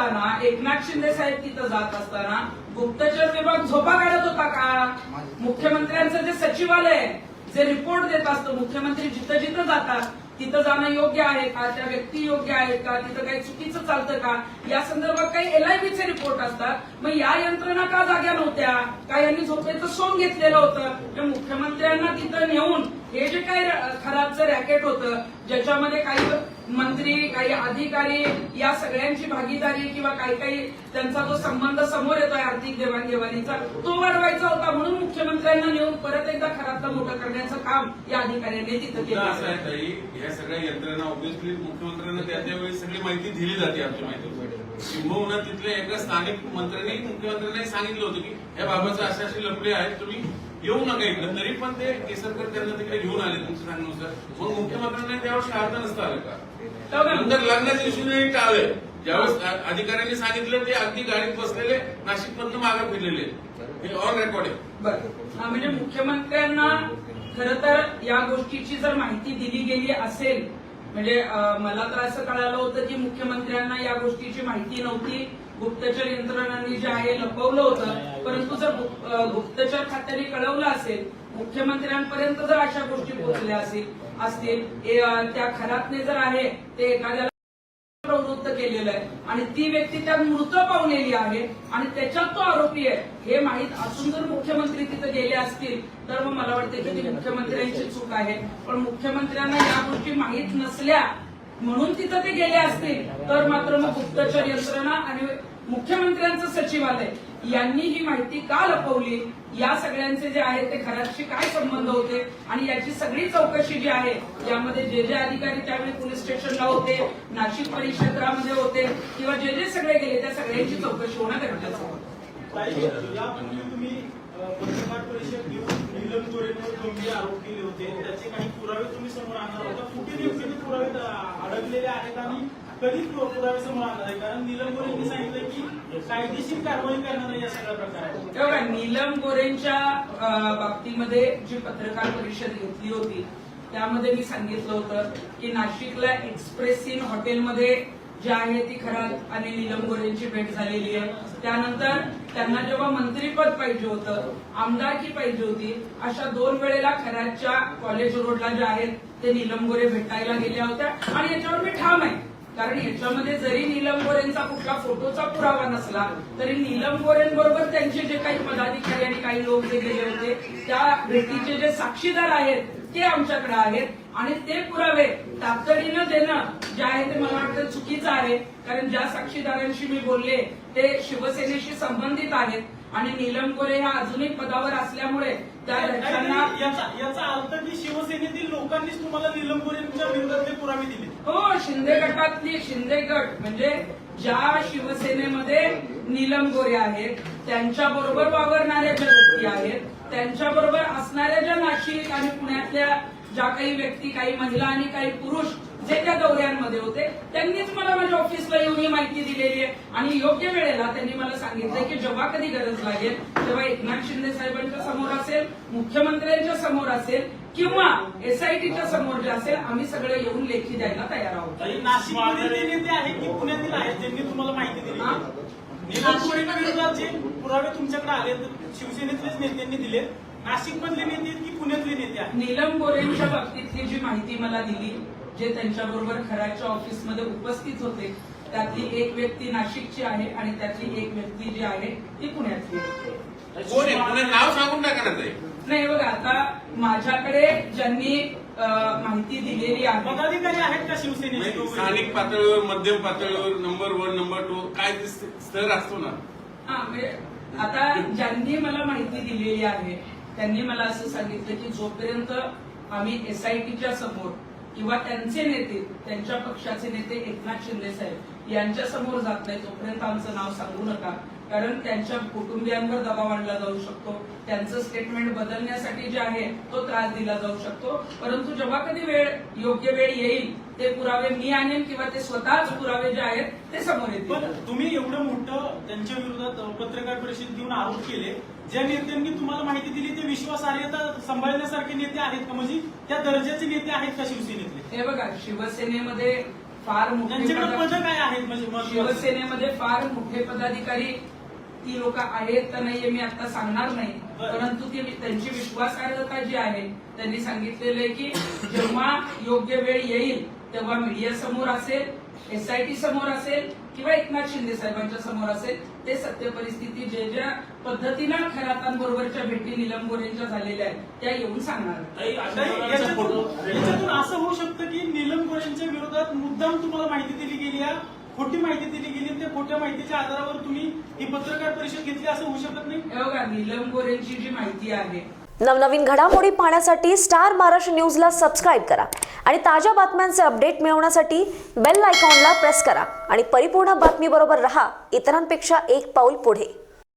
असताना एकनाथ शिंदे साहेब तिथं जात असताना गुप्तचर विभाग झोपा काढत होता का? मुख्यमंत्र्यांचं जे सचिवालय आहे, जे रिपोर्ट देत असतं, मुख्यमंत्री जिथं जिथं जातात तिथं जाणं योग्य आहे का, त्या व्यक्ती योग्य आहेत का, तिथं काही चुकीचं चालतं का, या संदर्भात काही एलआयबीचे रिपोर्ट असतात. मग या यंत्रणा का जाग्या नव्हत्या? का यांनी झोपेचं सोंग घेतलेलं होतं? मुख्यमंत्र्यांना तिथं नेऊन हे जे काही खराबचं रॅकेट होतं, ज्याच्यामध्ये काही मंत्री, काही अधिकारी या सगळ्यांची भागीदारी किंवा काही काही त्यांचा जो संबंध समोर येतोय आर्थिक देवाणघेवाणीचा, तो वाढवायचा होता. म्हणून मुख्यमंत्र्यांना नेऊन परत एकदा खराबचं मोठं करण्याचं काम या अधिकाऱ्यांनी तिथं केलं. असं आहे ताई, या सगळ्या यंत्रणा ऑब्व्हियसली मुख्यमंत्र्यांना त्या वेळी सगळी माहिती दिली जाते. आमची माहिती किंबहुना तिथल्या एका स्थानिक मंत्र्यांनी मुख्यमंत्र्यांनी सांगितलं होतं की या बाबाचं असे लफडे आहेत, तुम्ही येऊ नका इकडं. तरी पण ते केसरकर त्यांना तिकडे घेऊन आले तुमच्या सांगण्यानुसार. मग मुख्यमंत्र्यांनी त्यावेळेस टाळता नसतं आलं का? नंतर लग्नाच्या दिवशी टाळलंय. ज्यावेळेस अधिकाऱ्यांनी सांगितलं ते अगदी गाडीत बसलेले नाशिकमधनं मागे फिरलेले, हे ऑन रेकॉर्ड आहे. बरं, म्हणजे मुख्यमंत्र्यांना खरं तर या गोष्टीची जर माहिती दिली गेली असेल, म्हणजे मला तर असं कळालं होतं की मुख्यमंत्र्यांना या गोष्टीची माहिती नव्हती, गुप्तचर यंत्रणांनी जे आहे लपवलं होतं. परंतु जर गुप्तचर खात्याने कळवलं असेल, मुख्यमंत्र्यांपर्यंत जर अशा गोष्टी पोहोचल्या असतील, त्या खरातने जर आहे ते एखाद्याला प्रवृत्त केलेलं आहे आणि ती व्यक्ती त्यात मृत पावलेली आहे आणि त्याच्यात तो आरोपी आहे हे माहीत असून जर मुख्यमंत्री तिथे गेले असतील तर मग मला वाटतं की ती मुख्यमंत्र्यांची चूक आहे. पण मुख्यमंत्र्यांना या गोष्टी माहीत नसल्या म्हणून तिथं ते गेले असतील तर मात्र मग गुप्तचर यंत्रणा आणि मुख्यमंत्र्यांचं सचिवालय यांनी ही माहिती का लपवली, या सगळ्यांचे जे आहे ते खराबशी काय संबंध होते आणि याची सगळी चौकशी जी आहे यामध्ये जे जे अधिकारी त्यावेळी पोलीस स्टेशनला होते, नाशिक परिक्षेत्रामध्ये होते किंवा जे जे सगळे गेले त्या सगळ्यांची चौकशी होणं गरजेचं होतं. यापूर्वी तुम्ही पत्रकार परिषद घेऊन नीलम गोरेंवर गंभीर आरोप केले होते, त्याचे काही पुरावे तुम्ही समोर आणणार होता. कुठे नेमके ते पुरावे अडकलेले आहेत आणि कधी पुरावे समोर आणणार आहे? कारण नीलम गोरेंनी सांगितलं की कायदेशीर कारवाई करणार आहे या सगळ्या प्रकारात. नीलम गोरेंच्या बाबतीमध्ये जी पत्रकार परिषद घेतली होती त्यामध्ये मी सांगितलं होतं की नाशिकला एक्सप्रेस इन हॉटेलमध्ये जे आहे ती खरात आणि नीलम गोरेंची भेट झालेली आहे. त्यानंतर त्यांना जेव्हा मंत्रीपद पाहिजे होतं, आमदारकी पाहिजे होती, अशा 2 वेळेला खरातच्या कॉलेज रोडला जे आहेत ते नीलम गोरे भेटायला गेल्या होत्या आणि याच्यावर मी ठाम आहे. कारण याच्यामध्ये जरी नीलम गोरेंचा कुठला फोटोचा पुरावा नसला तरी नीलम गोरेंबरोबर त्यांचे जे काही पदाधिकारी आणि काही लोक जे गेले होते त्या भेटीचे जे साक्षीदार आहेत ते आमच्याकडे आहेत आणि ते पुरावे तातडीनं देणं जे आहे ते मला वाटतं चुकीचं आहे. कारण ज्या साक्षीदारांशी मी बोलले ते शिवसेनेशी संबंधित आहेत आणि नीलम गोरे ह्या अजूनही पदावर असल्यामुळे त्या याचा अर्थ की शिवसेनेतील लोकांनीच तुम्हाला नीलम गोरेंच्या विरोधातले पुरावे दिले? हो, शिंदे गटातली, शिंदे गट म्हणजे ज्या शिवसेनेमध्ये नीलम गोरे आहेत त्यांच्याबरोबर वावरणाऱ्या ज्या व्यक्ती आहेत, त्यांच्याबरोबर असणाऱ्या ज्या नाशिक आणि पुण्यातल्या ज्या काही व्यक्ती, काही महिला आणि काही पुरुष जे त्या दौऱ्यांमध्ये होते त्यांनीच मला माझ्या ऑफिसला येऊन ही माहिती दिलेली आहे आणि योग्य वेळेला त्यांनी मला सांगितलंय की जेव्हा कधी गरज लागेल तेव्हा एकनाथ शिंदे साहेबांच्या समोर असेल, मुख्यमंत्र्यांच्या समोर असेल किंवा एसआयटीच्या समोर जे असेल आम्ही सगळे येऊन लेखी द्यायला तयार आहोत. नाशिकमध्ये नेते आहेत की पुण्यातील आहेत ज्यांनी तुम्हाला माहिती दिली? नीलम गोरेंच्या विरोधात जे पुरावे तुमच्याकडे आले शिवसेनेतलेच नेत्यांनी दिले, नाशिकमधले नेते आहेत की पुण्यातले नेते आहेत? नीलम गोरेंच्या बाबतीतली जी माहिती मला दिली, जे त्यांच्याबरोबर खराच्या ऑफिसमध्ये उपस्थित होते त्यातली एक व्यक्ती नाशिकची आहे आणि त्यातली एक व्यक्ती जी आहे ती पुण्यातली आहे. नाव सांगून टाका ना. नाही बघा, आता माझ्याकडे ज्यांनी माहिती दिलेली आहे पदाधिकारी आहेत का शिवसेनेचे? स्थानिक पातळीवर, मध्यम पातळीवर, नंबर 1, नंबर 2 काय स्तर असतो ना. म्हणजे आता ज्यांनी मला माहिती दिलेली आहे त्यांनी मला असं सांगितलं की जोपर्यंत आम्ही एसआयटीच्या समोर किंवा त्यांचे नेते, त्यांच्या पक्षाचे नेते एकनाथ शिंदे साहेब यांच्या समोर जात नाही तोपर्यंत आमचं नाव सांगू नका. कारण त्यांच्या कुटुंबियांवर दबाव आणला जाऊ शकतो, त्यांचं स्टेटमेंट बदलण्यासाठी जे आहे तो त्रास दिला जाऊ शकतो. परंतु जेव्हा कधी योग्य वेळ येईल ते पुरावे मी आणेन किंवा ते स्वतःच पुरावे जे आहेत ते समोर येतील. तुम्ही एवढं मोठं त्यांच्या विरोधात पत्रकार परिषद घेऊन आरोप केले, ज्या नेत्यांनी तुम्हाला माहिती दिली ते विश्वासार्हता सांभाळण्यासारखे नेते आहेत का? म्हणजे त्या दर्जाचे नेते आहेत का शिवसेनेतले? हे बघा, शिवसेनेमध्ये फार मोठे त्यांच्याकडे पद काय आहेत? म्हणजे शिवसेनेमध्ये फार मोठे पदाधिकारी ती लोक आहेत का नाहीये मी आता सांगणार नाही, परंतु ती त्यांची विश्वासार्हता जी आहे त्यांनी सांगितलेलं आहे की जेव्हा योग्य वेळ येईल तेव्हा मीडिया समोर असेल, SIT समोर असेल किंवा एकनाथ शिंदे साहेबांच्या समोर असेल, ते सत्य परिस्थिती ज्या पद्धतीनं खैरातांबरोबरच्या भेटी नीलम गोरेंच्या झालेल्या आहेत त्या येऊन सांगणार. याच्यातून असं होऊ शकतं की नीलम गोरेंच्या विरोधात मुद्दाम तुम्हाला माहिती दिली गेली आहे, खोटी माहिती दिली गेली, त्या खोट्या माहितीच्या आधारावर तुम्ही ही पत्रकार परिषद घेतली असं होऊ शकत नाही? हे बघा, नीलम गोरेंची जी माहिती आहे, नवनवीन घडामोडी पाहण्यासाठी स्टार महाराष्ट्र न्यूजला सबस्क्राईब करा आणि ताज्या बातम्यांचे अपडेट मिळवण्यासाठी बेल आयकॉनला प्रेस करा आणि परिपूर्ण बातमीबरोबर रहा, इतरांपेक्षा एक पाऊल पुढे.